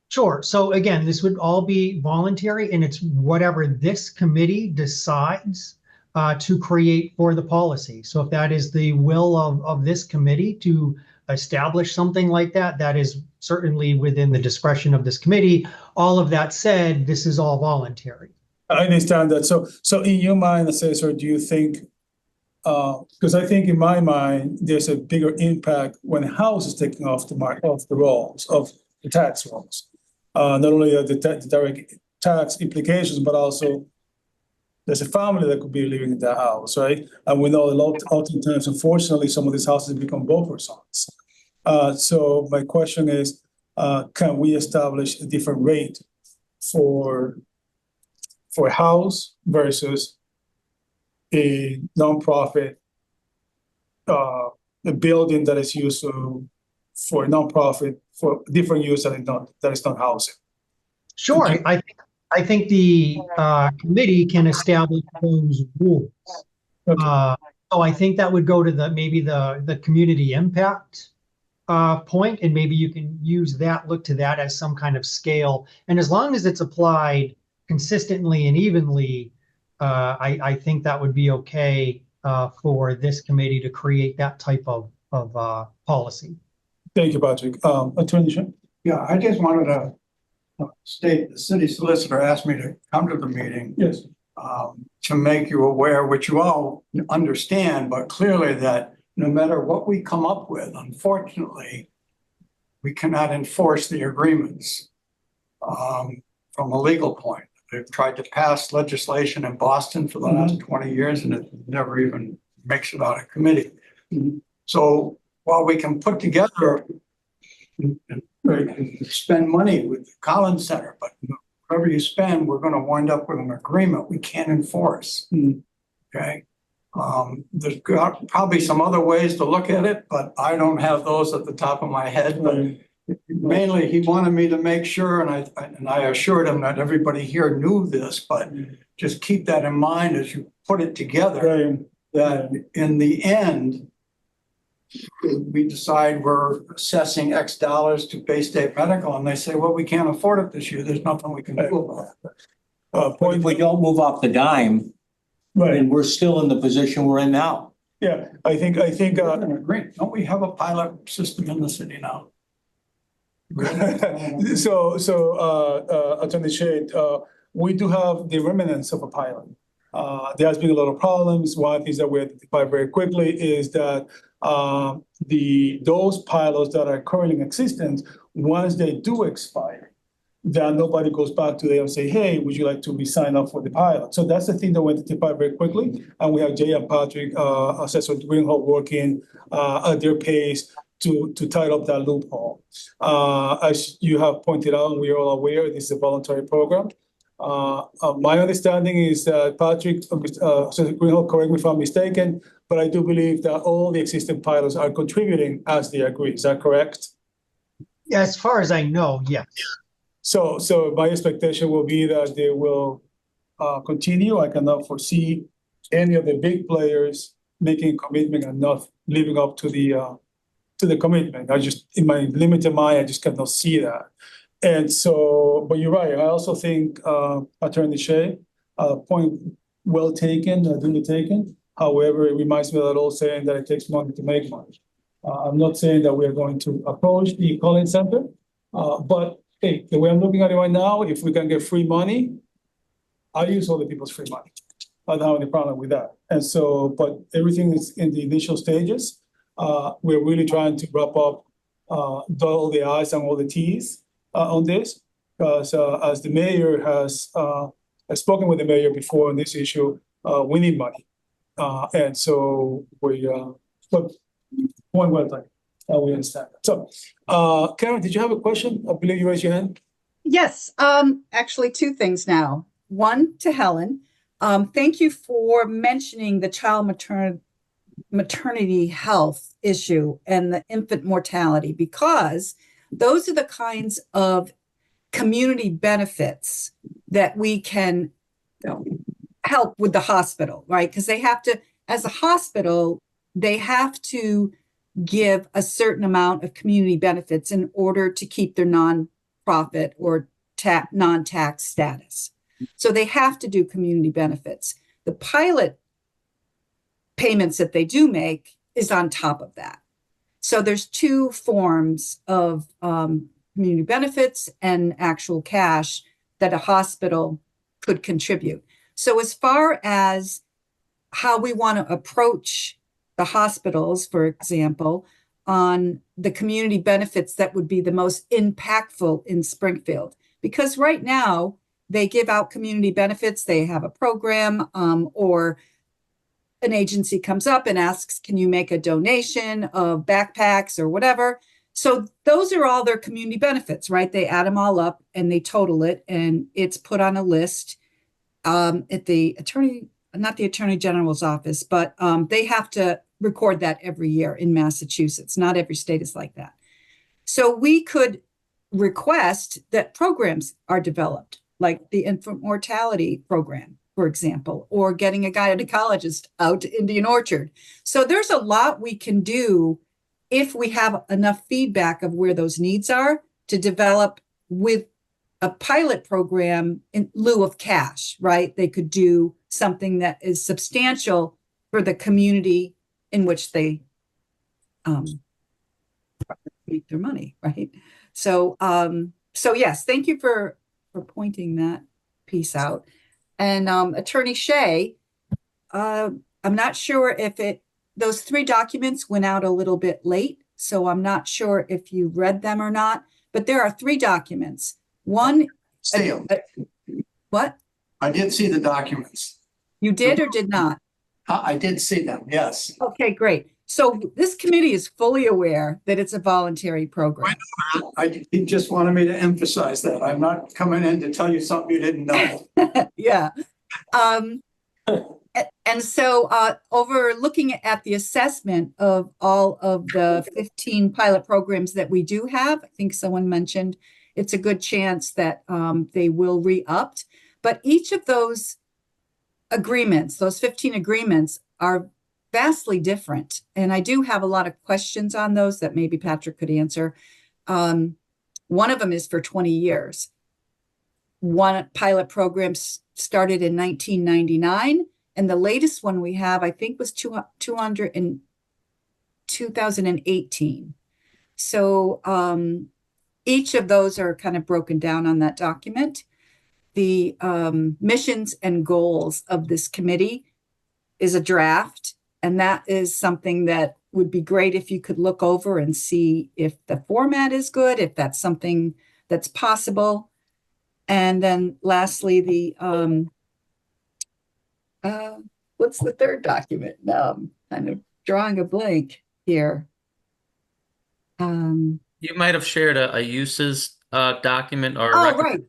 Sure. So again, this would all be voluntary, and it's whatever this committee decides to create for the policy. So if that is the will of this committee to establish something like that, that is certainly within the discretion of this committee. All of that said, this is all voluntary. I understand that. So in your mind, Assessor, do you think, because I think in my mind, there's a bigger impact when a house is taking off the rolls, of the tax rolls. Not only the direct tax implications, but also there's a family that could be living in that house, right? And we know a lot, oftentimes, unfortunately, some of these houses become buffer zones. So my question is, can we establish a different rate for a house versus a nonprofit, a building that is used for a nonprofit for different use that is not housing? Sure. I think the committee can establish those rules. Okay. So I think that would go to maybe the community impact point, and maybe you can look to that as some kind of scale. And as long as it's applied consistently and evenly, I think that would be okay for this committee to create that type of policy. Thank you, Patrick. Attorney Shen? Yeah, I just wanted to state, the city solicitor asked me to come to the meeting. Yes. To make you aware, which you all understand, but clearly that no matter what we come up with, unfortunately, we cannot enforce the agreements from a legal point. They've tried to pass legislation in Boston for the last 20 years, and it never even makes it out of committee. So while we can put together, spend money with the Collins Center, but whatever you spend, we're gonna wind up with an agreement we can't enforce. Okay? There's probably some other ways to look at it, but I don't have those at the top of my head. But mainly, he wanted me to make sure, and I assured him that everybody here knew this, but just keep that in mind as you put it together, Right. that in the end, we decide we're assessing X dollars to Bay State Medical, and they say, well, we can't afford it this year. There's nothing we can do about it. But Point, if we don't move off the dime, right, then we're still in the position we're in now. yeah, I think, Great. Don't we have a pilot system in the city now? Attorney Shade, we do have the remnants of a pilot. There has been a lot of problems. One of the things that we identify very quickly is that those pilots that are currently in existence, once they do expire, that nobody goes back to them and say, hey, would you like to re-sign up for the pilot? So that's the thing that we identify very quickly. And we have Jay and Patrick, Assessor Greenhall, working at their pace to tie up that loophole. As you have pointed out, we are all aware this is a voluntary program. My understanding is that Patrick, Assessor Greenhall, correct me if I'm mistaken, but I do believe that all the existing pilots are contributing as they agree. Is that correct? Yeah, as far as I know, yes. So my expectation will be that they will continue. I cannot foresee any of the big players making a commitment and not living up to the commitment. I just, in my limited mind, I just cannot see that. And so, but you're right. I also think Attorney Shea, point well taken, duly taken. However, it reminds me of that old saying that it takes money to make money. I'm not saying that we are going to approach the Collins Center, but hey, the way I'm looking at it right now, if we can get free money, I use other people's free money. I don't have any problem with that. And so, but everything is in the initial stages. We're really trying to wrap up, dot all the I's and all the T's on this, because as the mayor has, I've spoken with the mayor before on this issue, we need money. And so but point well taken. We understand that. So, Karen, did you have a question? I believe you raised your hand. Yes, actually two things now. One to Helen. Thank you for mentioning the child maternity health issue and the infant mortality, because those are the kinds of community benefits that we can help with the hospital, right? Because they have to, as a hospital, they have to give a certain amount of community benefits in order to keep their nonprofit or non-tax status. So they have to do community benefits. The pilot payments that they do make is on top of that. So there's two forms of community benefits and actual cash that a hospital could contribute. So as far as how we want to approach the hospitals, for example, on the community benefits that would be the most impactful in Springfield, because right now they give out community benefits, they have a program, or an agency comes up and asks, can you make a donation of backpacks or whatever? So those are all their community benefits, right? They add them all up and they total it, and it's put on a list at the not the Attorney General's office, but they have to record that every year in Massachusetts. Not every state is like that. So we could request that programs are developed, like the infant mortality program, for example, or getting a gynecologist out to Indian Orchard. So there's a lot we can do if we have enough feedback of where those needs are to develop with a pilot program in lieu of cash, right? They could do something that is substantial for the community in which they make their money, right? So, so yes, thank you for pointing that piece out. And Attorney Shea, I'm not sure if those three documents went out a little bit late, so I'm not sure if you read them or not, but there are three documents. One, See them. What? I did see the documents. You did or did not? I did see them, yes. Okay, great. So this committee is fully aware that it's a voluntary program. He just wanted me to emphasize that. I'm not coming in to tell you something you didn't know. Yeah. And so over looking at the assessment of all of the 15 pilot programs that we do have, I think someone mentioned it's a good chance that they will re-upped. But each of those agreements, those 15 agreements, are vastly different. And I do have a lot of questions on those that maybe Patrick could answer. One of them is for 20 years. One pilot program started in 1999. And the latest one we have, I think, was 200 in 2018. So each of those are kind of broken down on that document. The missions and goals of this committee is a draft, and that is something that would be great if you could look over and see if the format is good, if that's something that's possible. And then lastly, the what's the third document? Now I'm kind of drawing a blank here. You might have shared a uses document or Oh, right.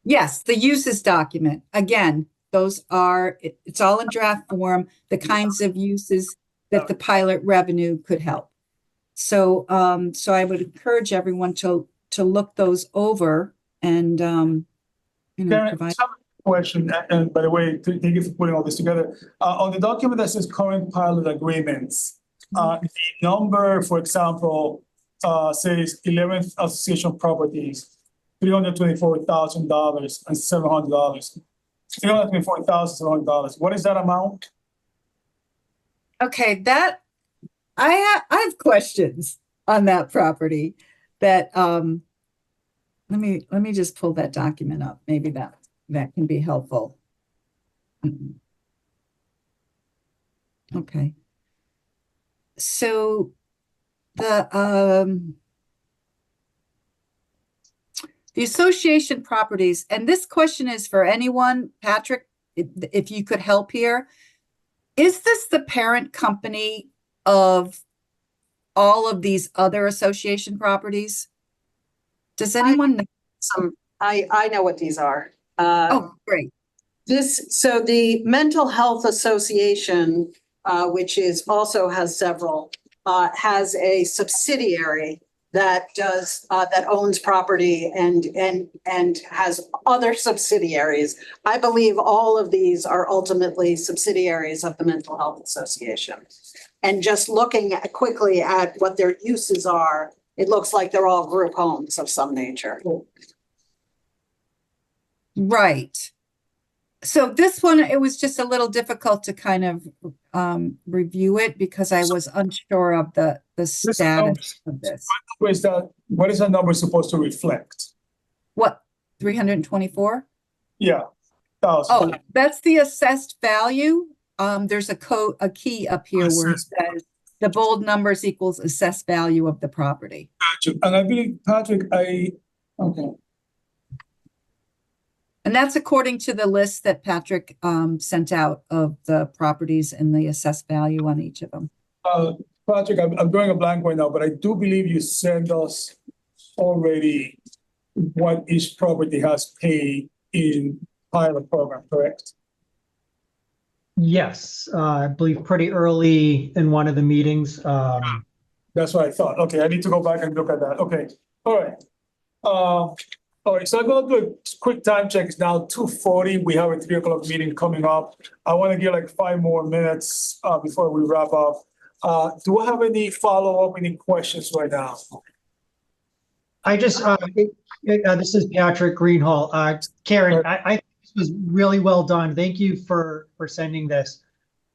Yes, the uses document. Again, those are, it's all in draft form, the kinds of uses that the pilot revenue could help. So so I would encourage everyone to look those over and Karen, provide. some question, and by the way, thank you for putting all this together. On the document that says current pilot agreements, the number, for example, says 11th Association Properties, $324,000 and $700. $324,700. What is that amount? Okay, that I have questions on that property that let me just pull that document up. Maybe that can be helpful. Okay. So the association properties, and this question is for anyone, Patrick, if you could help here. Is this the parent company of all of these other association properties? Does anyone know? I know what these are. Oh, great. So the Mental Health Association, which also has several, has a subsidiary that owns property and has other subsidiaries. I believe all of these are ultimately subsidiaries of the Mental Health Association. And just looking quickly at what their uses are, it looks like they're all group homes of some nature. Right. So this one, it was just a little difficult to kind of review it because I was unsure of the status of this. What is that number supposed to reflect? What, 324? Yeah, thousand. Oh, that's the assessed value. There's a key up here where it says the bold numbers equals assessed value of the property. Gotcha. And I believe, Patrick, okay. And that's according to the list that Patrick sent out of the properties and the assessed value on each of them. Patrick, I'm drawing a blank right now, but I do believe you sent us already what each property has paid in pilot program, correct? Yes, I believe pretty early in one of the meetings. That's what I thought. Okay, I need to go back and look at that. Okay, all right. All right, so I'm gonna do a quick time check. It's now 2:40. We have a 3 o'clock meeting coming up. I want to give like 5 more minutes before we wrap up. Do I have any follow-up, any questions right now? I just, this is Patrick Greenhall. Karen, I think this was really well done. Thank you for sending this.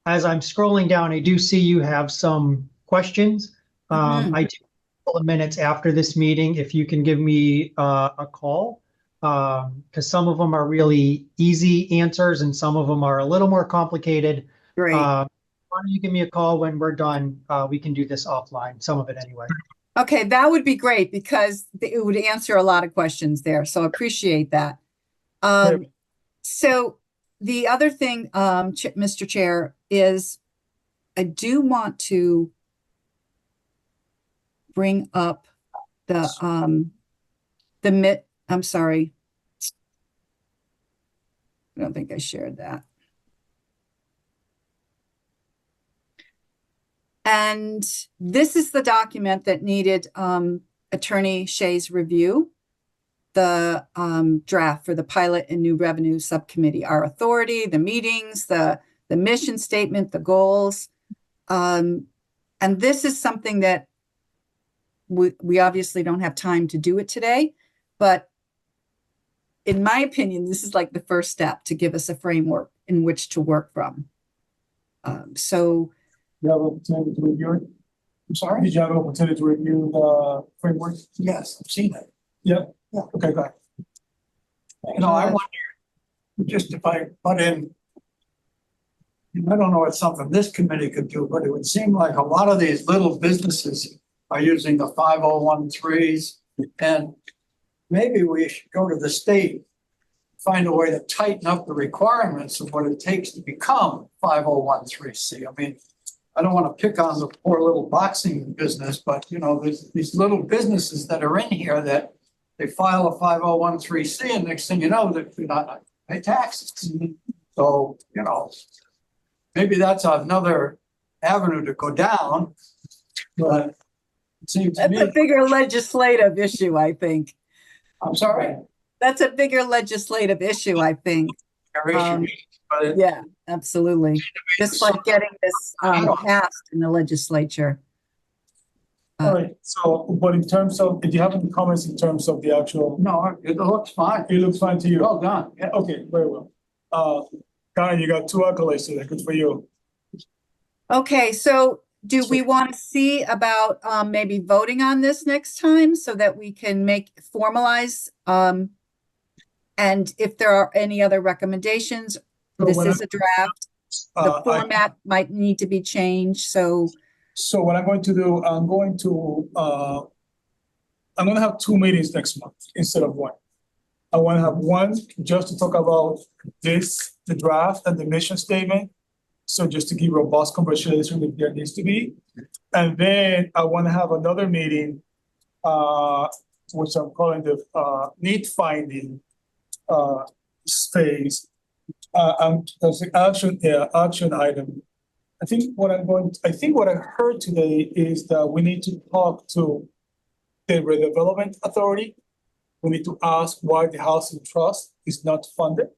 As I'm scrolling down, I do see you have some questions. I do couple of minutes after this meeting, if you can give me a call, because some of them are really easy answers and some of them are a little more complicated. Great. Why don't you give me a call when we're done? We can do this offline, some of it anyway. Okay, that would be great because it would answer a lot of questions there. So I appreciate that. So the other thing, Mr. Chair, is I do want to bring up the I'm sorry. I don't think I shared that. And this is the document that needed Attorney Shea's review. The draft for the pilot and new revenue subcommittee, our authority, the meetings, the mission statement, the goals. And this is something that we obviously don't have time to do it today, but in my opinion, this is like the first step to give us a framework in which to work from. So You have opportunity to review it? I'm sorry? Did you have an opportunity to review the framework? Yes, I've seen it. Yeah. Yeah. Okay, go ahead. I wonder, just if I butt in, I don't know, it's something this committee could do, but it would seem like a lot of these little businesses are using the 501(c)(3)s, and maybe we should go to the state, find a way to tighten up the requirements of what it takes to become 501(c)(3). I mean, I don't want to pick on the poor little boxing business, but you know, there's these little businesses that are in here that they file a 501(c), and next thing you know, they're not pay taxes. So, you know, maybe that's another avenue to go down, but it seems to that's a me, bigger legislative issue, I think. I'm sorry. That's a bigger legislative issue, I think. But Yeah, absolutely. Just like getting this passed in the legislature. All right, so, but in terms of, did you have any comments in terms of the actual, no, it looks fine. it looks fine to you? Well done. Yeah. Okay, very well. Karen, you got 2 accolades today, good for you. Okay, so do we want to see about maybe voting on this next time so that we can formalize? And if there are any other recommendations, So this what is a draft. The I- format might need to be changed, so. So what I'm going to do, I'm going to have 2 meetings next month instead of 1. I want to have one just to talk about this, the draft and the mission statement. So just to give robust conversation if there needs to be. And then I want to have another meeting, which I'm calling the need finding phase. That's the action item. I think what I heard today is that we need to talk to the redevelopment authority. We need to ask why the housing trust is not funded.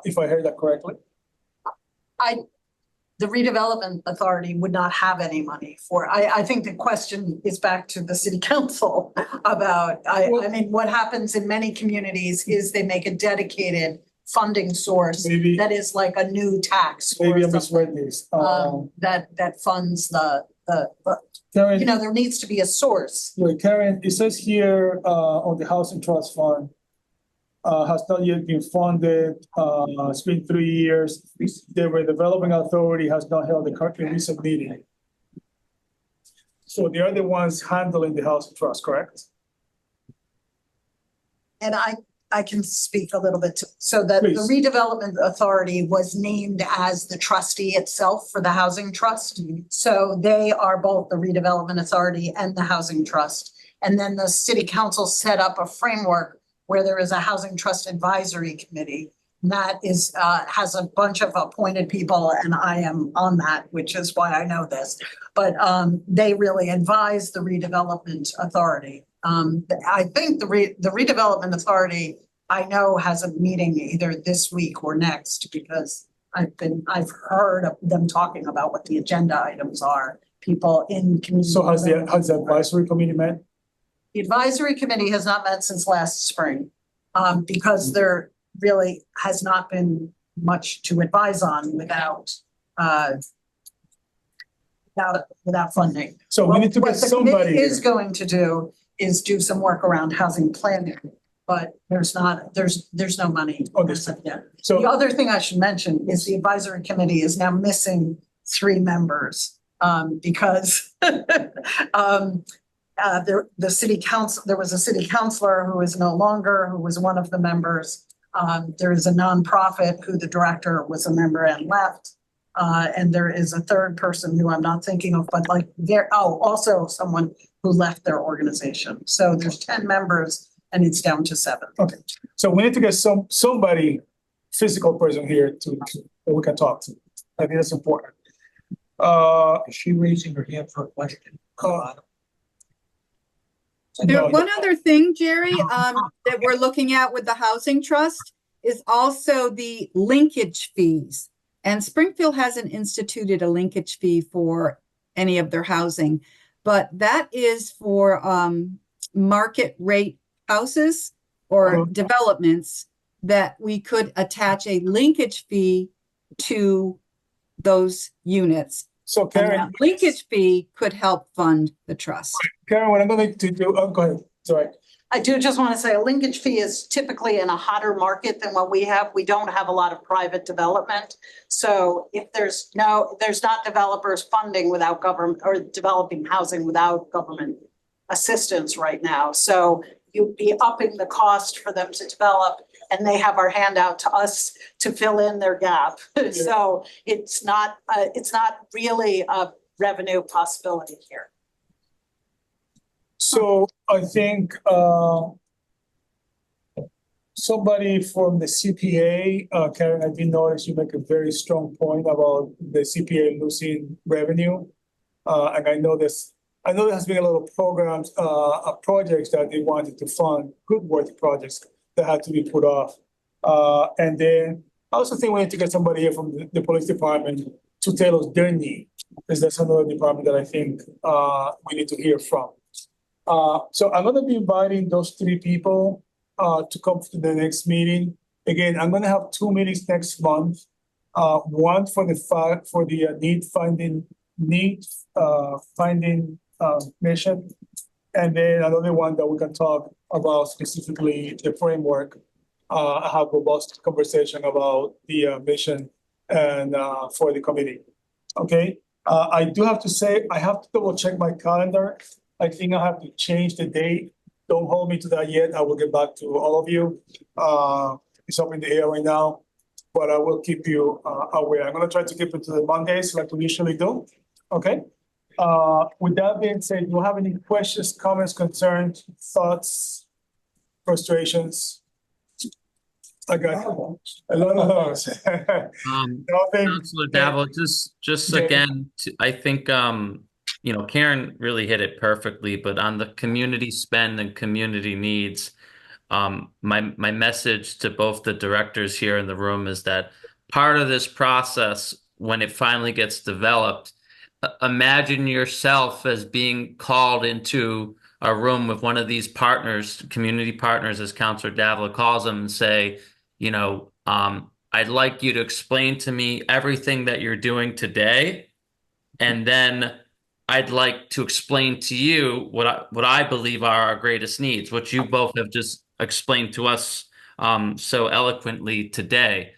If I heard that correctly. The redevelopment authority would not have any money for, I think the question is back to the city council about, I mean, what happens in many communities is they make a dedicated funding source Maybe, that is like a new tax. or maybe I something, misread this. that funds the, Karen, you know, there needs to be a source. wait, Karen, it says here on the housing trust fund, has not yet been funded. It's been 3 years. The redevelopment authority has not held a recent meeting. So they are the ones handling the housing trust, correct? And I can speak a little bit so that the Please. redevelopment authority was named as the trustee itself for the housing trust. So they are both the redevelopment authority and the housing trust. And then the city council set up a framework where there is a housing trust advisory committee. And that is, has a bunch of appointed people, and I am on that, which is why I know this. But they really advise the redevelopment authority. I think the redevelopment authority, I know, has a meeting either this week or next, because I've heard of them talking about what the agenda items are, people in community. So has the advisory committee met? The advisory committee has not met since last spring, because there really has not been much to advise on without funding. So we need to get What the somebody committee here. is going to do is do some work around housing planning, but there's no money. Understood. yet. The So, other thing I should mention is the advisory committee is now missing 3 members, because the city council, there was a city councilor who is no longer, who was one of the members. There is a nonprofit who the director was a member and left. And there is a third person who I'm not thinking of, but like also someone who left their organization. So there's 10 members and it's down to 7. Okay, so we need to get somebody, physical person here to that we can talk to. I think that's important. Is she raising her hand for a question? No, One other thing, Jerry, that we're looking at with the housing trust is also the linkage fees. And Springfield hasn't instituted a linkage fee for any of their housing, but that is for market rate houses or developments that we could attach a linkage fee to those units. So And Karen, that linkage fee could help fund the trust. what I'm going to do, go ahead, sorry. I do just want to say a linkage fee is typically in a hotter market than what we have. We don't have a lot of private development. So if there's not developers funding without government or developing housing without government assistance right now. So you'd be upping the cost for them to develop and they have our hand out to us to fill in their gap. So it's not really a revenue possibility here. So I think somebody from the CPA, Karen, I did notice you make a very strong point about the CPA losing revenue. And I know there has been a lot of programs, projects that they wanted to fund, good work projects that had to be put off. And then I also think we need to get somebody here from the police department to tell us their need, because that's another department that I think we need to hear from. So I'm going to be inviting those 3 people to come to the next meeting. Again, I'm going to have 2 meetings next month. One for the need finding mission, and then another one that we can talk about specifically the framework. Have a robust conversation about the mission and for the committee. Okay, I do have to say I have to double check my calendar. I think I have to change the date. Don't hold me to that yet. I will get back to all of you. It's up in the air right now, but I will keep you aware. I'm going to try to keep it to the Mondays like we usually do. Okay. With that being said, do you have any questions, comments, concerns, thoughts, frustrations? I got a lot of those. Councilor Davila, just again, I think Karen really hit it perfectly, but on the community spend and community needs, my message to both the directors here in the room is that part of this process, when it finally gets developed, imagine yourself as being called into a room with one of these partners, community partners, as Councilor Davila calls them, and say, I'd like you to explain to me everything that you're doing today, and then I'd like to explain to you what I believe are our greatest needs, which you both have just explained to us so eloquently today.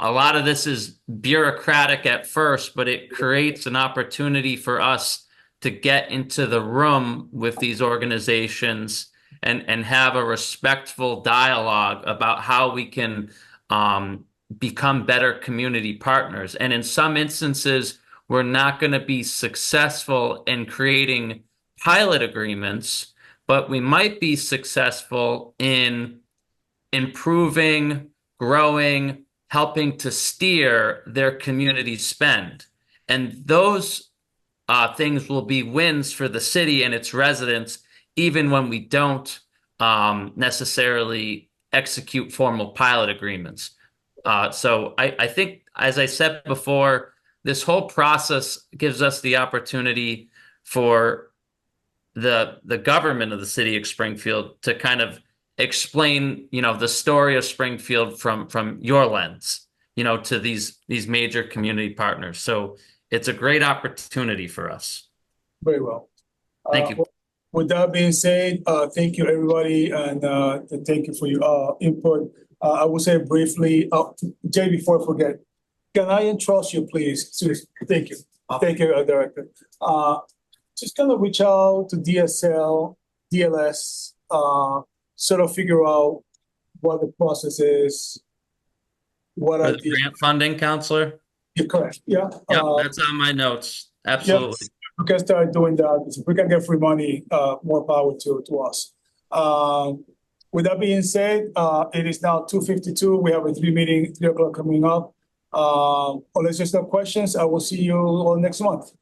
A lot of this is bureaucratic at first, but it creates an opportunity for us to get into the room with these organizations and have a respectful dialogue about how we can become better community partners. And in some instances, we're not going to be successful in creating pilot agreements, but we might be successful in improving, growing, helping to steer their community spend. And those things will be wins for the city and its residents, even when we don't necessarily execute formal pilot agreements. So I think, as I said before, this whole process gives us the opportunity for the government of the city of Springfield to kind of explain, the story of Springfield from your lens, to these major community partners. So it's a great opportunity for us. Very well. Thank you. With that being said, thank you, everybody, and thank you for your input. I will say briefly, Jay, before I forget, can I entrust you, please? Seriously, thank you. Thank you, Director. Just kind of reach out to DSL, DLS, sort of figure out what the process is, what For are the the, grant funding, Counselor? you're correct, yeah. Yep, that's on my notes. Absolutely. Yes, we can start doing that. If we can get free money, more power to us. With that being said, it is now 2:52. We have a 3 o'clock coming up. Unless there's no questions, I will see you all next month.